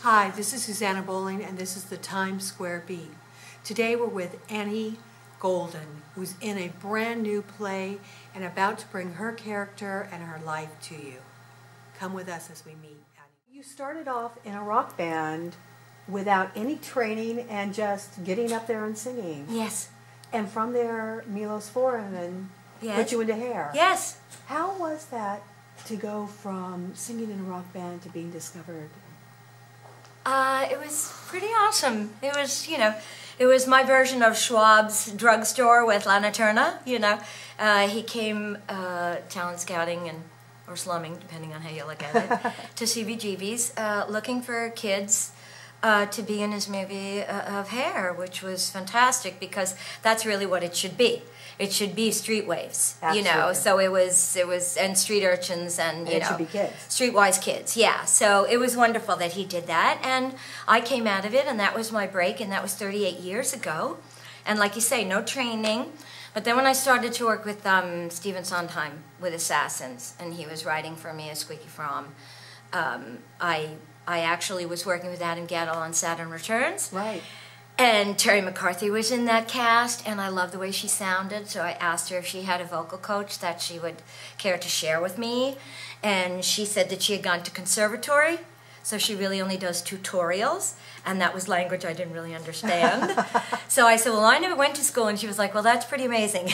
Hi, this is Susanna Bowling, and this is the Times Square Beat. Today we're with Annie Golden, who's in a brand new play and about to bring her character and her life to you. Come with us as we meet Annie. You started off in a rock band without any training and just getting up there and singing. Yes. And from there, Milos Forman put you into hair. Yes. How was that to go from singing in a rock band to being discovered? It was pretty awesome. It was, it was my version of Schwab's drugstore with Lana Turner, He came talent scouting or slumming, depending on how you look at it, to CBGB's, looking for kids to be in his movie of Hair, which was fantastic because that's really what it should be. It should be street waves, Absolutely. So it was, and street urchins and, it should be kids. Streetwise kids, yeah. So it was wonderful that he did that, and I came out of it, and that was my break, and that was 38 years ago. And like you say, no training. But then when I started to work with Stephen Sondheim with Assassins, and he was writing for me as Squeaky Fromm, I actually was working with Adam Gadel on Saturn Returns. Right. And Terry McCarthy was in that cast, and I loved the way she sounded, so I asked her if she had a vocal coach that she would care to share with me. And she said that she had gone to conservatory, so she really only does tutorials, and that was language I didn't really understand. So I said, well, I never went to school, and she was like, well, that's pretty amazing.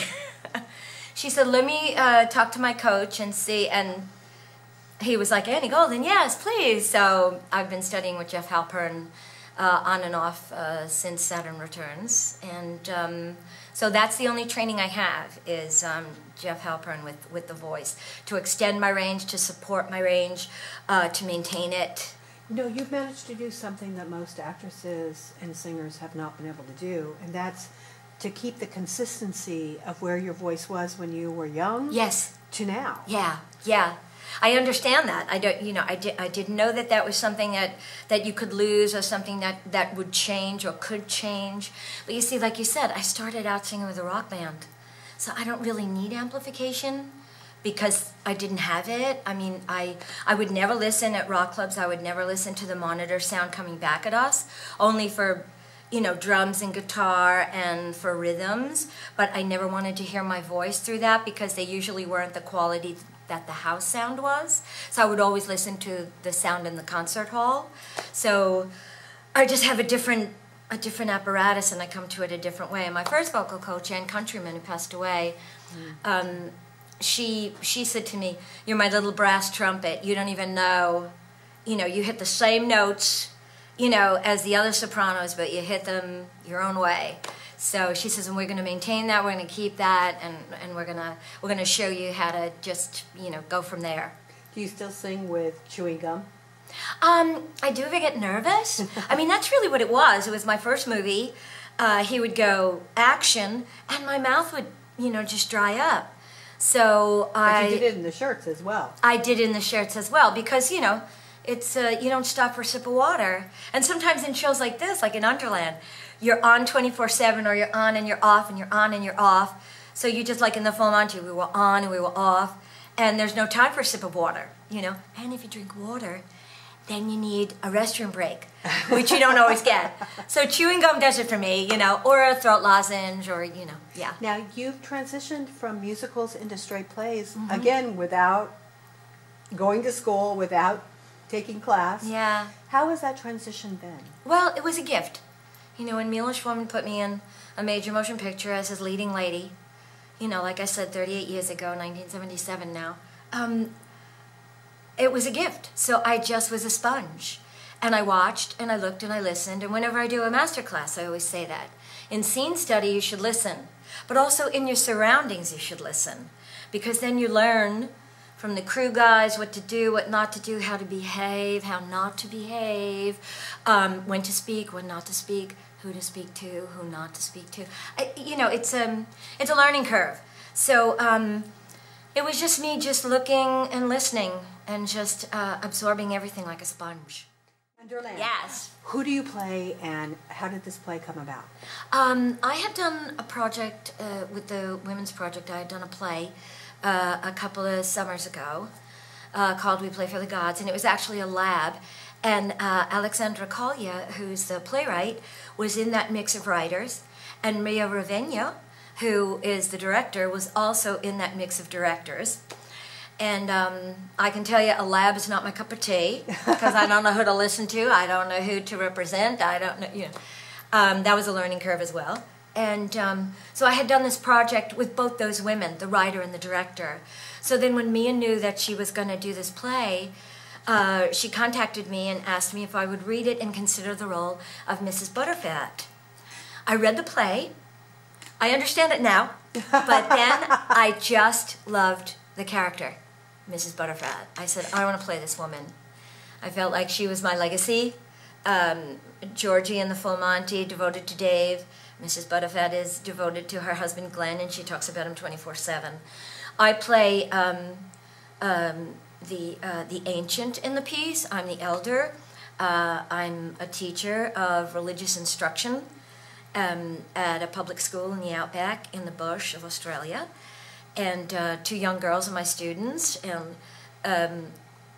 She said, let me talk to my coach and see, and he was like, Annie Golden, yes, please. So I've been studying with Jeff Halpern on and off since Saturn Returns, and so that's the only training I have is Jeff Halpern with the voice, to extend my range, to support my range, to maintain it. No, you've managed to do something that most actresses and singers have not been able to do, and that's to keep the consistency of where your voice was when you were young. Yes. To now. Yeah, yeah. I understand that. I didn't know that that was something that you could lose, or something that would change or could change. But you see, like you said, I started out singing with a rock band, so I don't really need amplification because I didn't have it. I mean, I would never listen at rock clubs. I would never listen to the monitor sound coming back at us, only for drums and guitar and for rhythms. But I never wanted to hear my voice through that because they usually weren't the quality that the house sound was. So I would always listen to the sound in the concert hall. So I just have a different apparatus, and I come to it a different way. And my first vocal coach, Ann Countryman, who passed away, she said to me, you're my little brass trumpet. You don't even know, you hit the same notes, as the other sopranos, but you hit them your own way. So she says, and we're going to maintain that, we're going to keep that, and we're going to show you how to just, go from there. Do you still sing with chewing gum? I do if I get nervous. I mean, that's really what it was. It was my first movie. He would go action, and my mouth would, just dry up. So But you did it in the shirts as well. I did in the shirts as well because, it's you don't stop for a sip of water. And sometimes in shows like this, like in Underland, you're on 24/7, or you're on and you're off, and you're on and you're off. So you just, like in the full Monty, we were on and we were off, and there's no time for a sip of water, And if you drink water, then you need a restroom break, which you don't always get. So chewing gum does it for me, or a throat lozenge, or, yeah. Now, you've transitioned from musicals into straight plays, again, without going to school, without taking class. Yeah. How has that transition been? Well, it was a gift. When Milos Forman put me in a major motion picture as his leading lady, like I said, 38 years ago, 1977 now, it was a gift. So I just was a sponge. And I watched, and I looked, and I listened, and whenever I do a master class, I always say that. In scene study, you should listen. But also in your surroundings, you should listen. Because then you learn from the crew guys what to do, what not to do, how to behave, how not to behave, when to speak, when not to speak, who to speak to, who not to speak to. It's a learning curve. So it was just me just looking and listening and just absorbing everything like a sponge. Underland. Yes. Who do you play, and how did this play come about? I had done a project with the Women's Project. I had done a play a couple of summers ago called We Play for the Gods, and it was actually a lab, And Alexandra Collier, who's the playwright, was in that mix of writers. And Maria Ravena, who is the director, was also in that mix of directors. And I can tell you, a lab is not my cup of tea, because I don't know who to listen to, I don't know who to represent, I don't know, you know. That was a learning curve as well. And so I had done this project with both those women, the writer and the director. So then when Mia knew that she was going to do this play, she contacted me and asked me if I would read it and consider the role of Mrs. Butterfat. I read the play. I understand it now, but then I just loved the character, Mrs. Butterfat. I said, I want to play this woman. I felt like she was my legacy. Georgie in the Full Monty, devoted to Dave. Mrs. Butterfat is devoted to her husband Glenn, and she talks about him 24/7. I play the ancient in the piece. I'm the elder. I'm a teacher of religious instruction at a public school in the outback in the bush of Australia. And 2 young girls are my students. And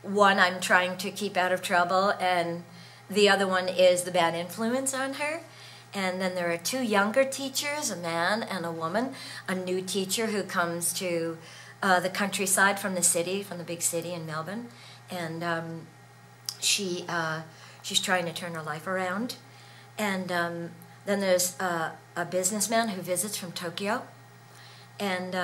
one I'm trying to keep out of trouble, and the other one is the bad influence on her. And then there are 2 younger teachers, a man and a woman, a new teacher who comes to the countryside from the city, from the big city in Melbourne. And she's trying to turn her life around. And then there's a businessman who visits from Tokyo. And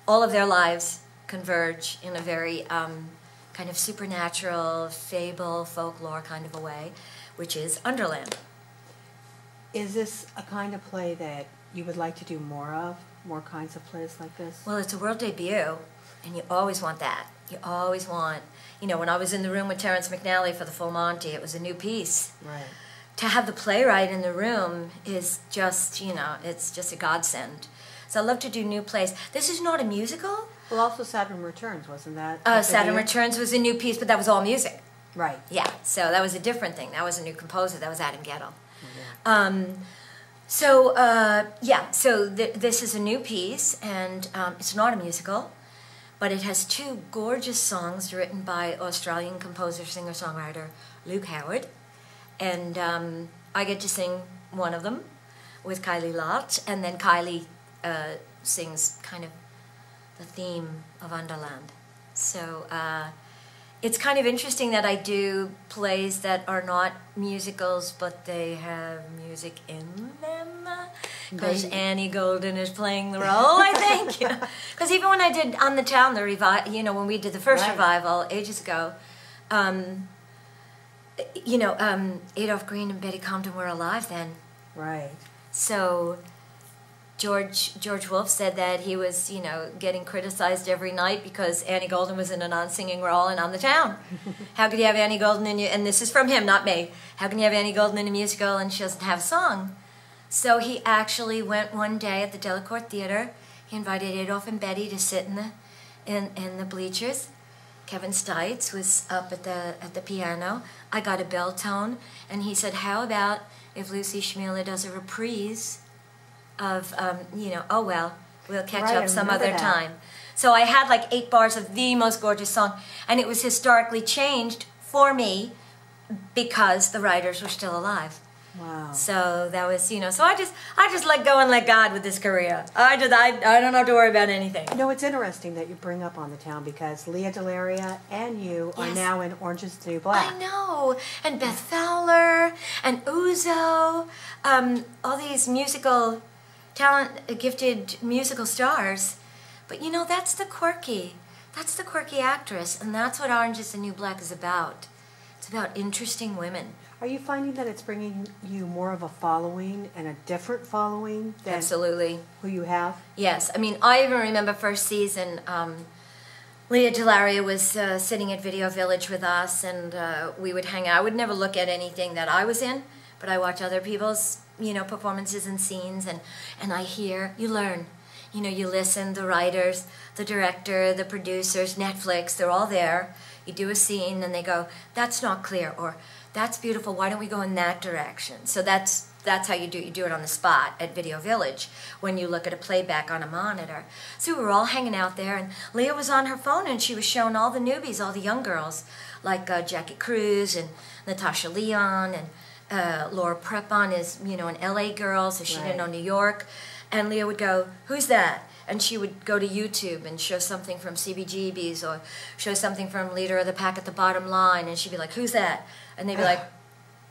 all of their lives converge in a very kind of supernatural, fable, folklore kind of a way, which is Underland. Is this a kind of play that you would like to do more of? More kinds of plays like this? Well, it's a world debut, and you always want that. You always want, you know, when I was in the room with Terrence McNally for the Full Monty, it was a new piece. Right. To have the playwright in the room is just, you know, it's just a godsend. So I love to do new plays. This is not a musical. Well, also Saturn Returns, wasn't that? Saturn Returns was a new piece, but that was all music. Right. Yeah, so that was a different thing. That was a new composer. That was Adam Gettle. Yeah. So this is a new piece, and it's not a musical, but it has 2 gorgeous songs written by Australian composer, singer-songwriter Luke Howard, and I get to sing one of them with Kylie Lott, and then Kylie sings kind of the theme of Underland. So it's kind of interesting that I do plays that are not musicals, but they have music in them. Because Annie Golden is playing the role, I think. Because even when I did On the Town, when we did the first revival ages ago, Adolph Green and Betty Compton were alive then. Right. So George Wolfe said that he was, getting criticized every night because Annie Golden was in a non-singing role in On the Town. How could you have Annie Golden and this is from him, not me. How can you have Annie Golden in a musical and she doesn't have a song? So he actually went one day at the Delacorte Theater. He invited Adolph and Betty to sit in the bleachers. Kevin Stites was up at the piano. I got a bell tone, and he said, "How about if Lucy Schmieler does a reprise of, oh well, we'll catch up some other time." So I had like 8 bars of the most gorgeous song, and it was historically changed for me because the writers were still alive. Wow. So that was, so I just let go and let God with this career. I don't have to worry about anything. It's interesting that you bring up On the Town because Leah Delaria and you are now in Orange is the New Black. I know. And Beth Fowler and Uzo, all these musical gifted musical stars. But that's the quirky actress, and that's what Orange is the New Black is about. It's about interesting women. Are you finding that it's bringing you more of a following and a different following than Absolutely. Who you have? Yes. I mean, I even remember first season, Leah Delaria was sitting at Video Village with us, and we would hang out. I would never look at anything that I was in, but I watch other people's, performances and scenes, and I hear, you learn. You listen, the writers, the director, the producers, Netflix, they're all there. You do a scene, and they go, "That's not clear," or "That's beautiful, why don't we go in that direction?" So that's that's how you do it on the spot at Video Village when you look at a playback on a monitor. So we were all hanging out there, and Leah was on her phone, and she was showing all the newbies, all the young girls, like Jackie Cruz and Natasha Leon, and Laura Prepon is, you know, an LA girl, so she didn't know New York. And Leah would go, "Who's that?" And she would go to YouTube and show something from CBGB's or show something from Leader of the Pack at the Bottom Line, and she'd be like, "Who's that?" And they'd be like,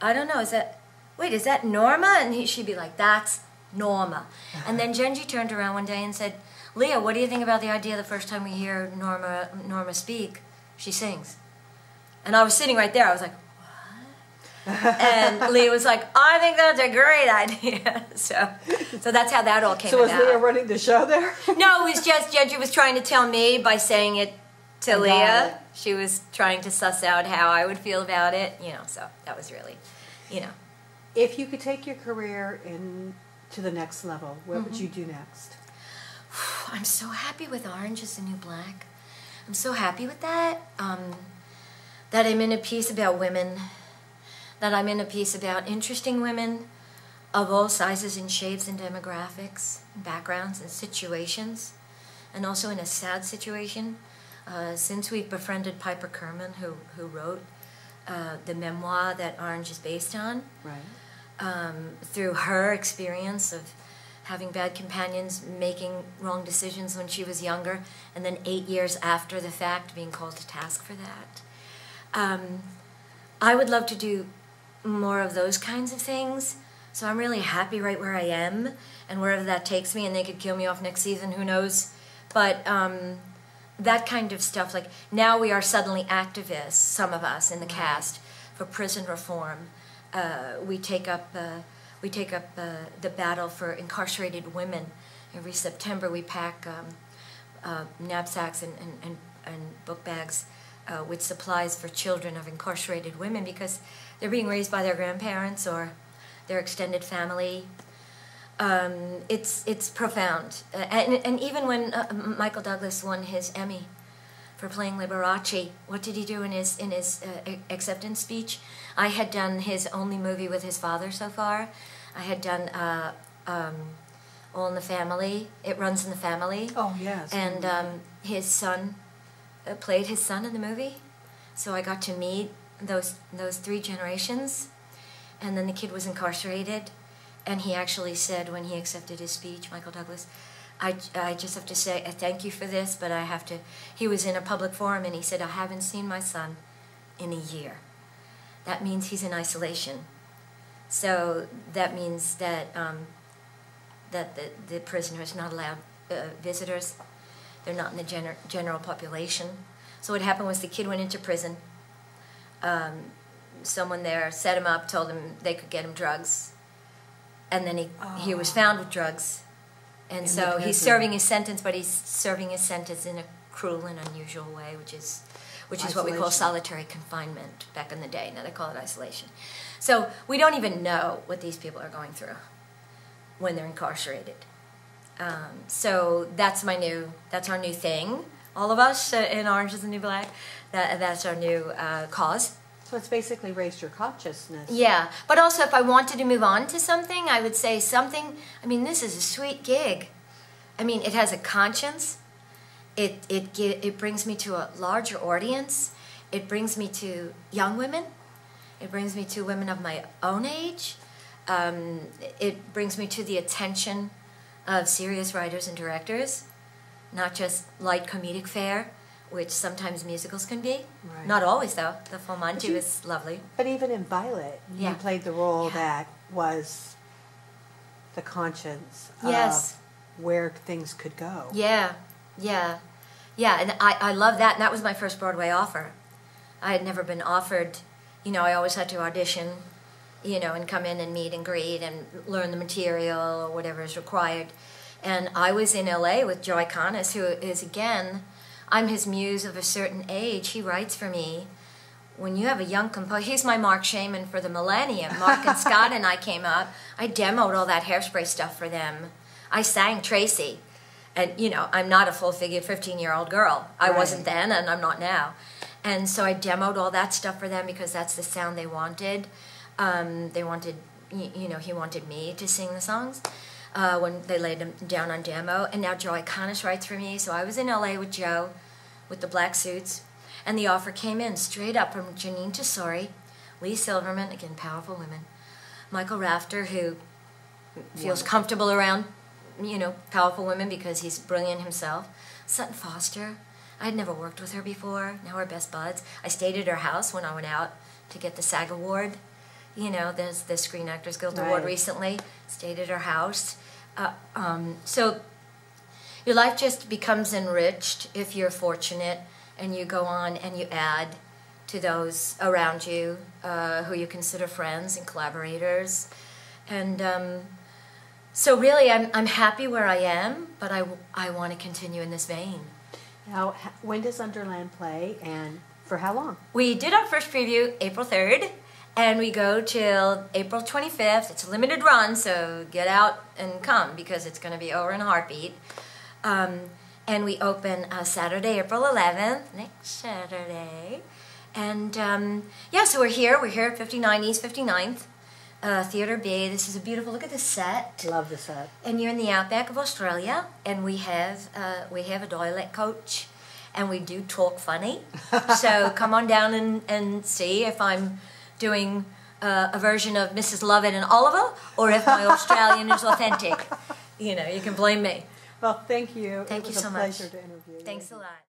"I don't know, is that Norma?" And she'd be like, "That's Norma." And then Genji turned around one day and said, "Leah, what do you think about the idea the first time we hear Norma speak, she sings?" And I was sitting right there, I was like, and Leah was like, "I think that's a great idea." So that's how that all came about. So was Leah running the show there? No, it was just Genji was trying to tell me by saying it to Leah. She was trying to suss out how I would feel about it, you know, so that was really, you know. If you could take your career to the next level, what would you do next? I'm so happy with Orange is the New Black. I'm so happy with that. That I'm in a piece about women, that I'm in a piece about interesting women of all sizes and shapes and demographics, and backgrounds and situations, and also in a sad situation. Since we've befriended Piper Kerman, who wrote the memoir that Orange is based on, through her experience of having bad companions, making wrong decisions when she was younger, and then 8 years after the fact being called to task for that. I would love to do more of those kinds of things, so I'm really happy right where I am, and wherever that takes me, and they could kill me off next season, who knows, but that kind of stuff, like now we are suddenly activists, some of us in the cast, for prison reform. We take up the battle for incarcerated women. Every September we pack knapsacks and book bags with supplies for children of incarcerated women because they're being raised by their grandparents or their extended family. It's profound. And even when Michael Douglas won his Emmy for playing Liberace, what did he do in his acceptance speech? I had done his only movie with his father so far. I had done All in the Family. It Runs in the Family. Oh, yes. And his son played his son in the movie. So I got to meet those three generations. And then the kid was incarcerated. And he actually said when he accepted his speech, Michael Douglas, I just have to say, thank you for this, but I have to, he was in a public forum and he said, I haven't seen my son in a year. That means he's in isolation. So that means that that the prisoner is not allowed visitors. They're not in the general population. So what happened was the kid went into prison. Someone there set him up, told him they could get him drugs. And then he was found with drugs. And so he's serving his sentence, but he's serving his sentence in a cruel and unusual way, which is what we call solitary confinement back in the day. Now they call it isolation. So we don't even know what these people are going through when they're incarcerated. So that's our new thing. All of us in Orange is the New Black, that's our new cause. So it's basically raised your consciousness. Yeah, but also if I wanted to move on to something, I would say something, I mean, this is a sweet gig. I mean, it has a conscience. It brings me to a larger audience. It brings me to young women. It brings me to women of my own age. It brings me to the attention of serious writers and directors, not just light comedic fare, which sometimes musicals can be. Right. Not always, though. The Full Monty was lovely. But even in Violet, you played the role that was the conscience of where things could go. Yeah, and I love that, and that was my first Broadway offer. I had never been offered, I always had to audition, and come in and meet and greet and learn the material or whatever is required. And I was in LA with Joe Iconis, who is, again, I'm his muse of a certain age. He writes for me. When you have a young composer, he's my Mark Shaman for the millennium. Mark and Scott and I came up. I demoed all that Hairspray stuff for them. I sang Tracy. And, I'm not a full-figured 15-year-old girl. I wasn't then, and I'm not now. And so I demoed all that stuff for them because that's the sound they wanted. They wanted, he wanted me to sing the songs when they laid them down on demo. And now Joe Iconis writes for me. So I was in LA with Joe, with the black suits, and the offer came in straight up from Janine Tesori, Lee Silverman, again, powerful women, Michael Rafter, who feels comfortable around, powerful women because he's brilliant himself, Sutton Foster. I had never worked with her before. Now we're best buds. I stayed at her house when I went out to get the SAG Award. There's the Screen Actors Guild Award recently. Stayed at her house. So your life just becomes enriched if you're fortunate and you go on and you add to those around you who you consider friends and collaborators. And so really I'm happy where I am, but I want to continue in this vein. Now, when does Underland play, and for how long? We did our first preview April 3rd, and we go till April 25th. It's a limited run, so get out and come because it's going to be over in a heartbeat. And we open Saturday, April 11th, next Saturday. And so we're here at 59 East 59th, Theater B. This is a beautiful, look at this set. Love the set. And you're in the outback of Australia, and we have a toilet coach, and we do talk funny. So come on down and see if I'm doing a version of Mrs. Lovett and Oliver, or if my Australian is authentic. You can blame me. Well, thank you. Thank you so much. It was a pleasure to interview you. Thanks a lot.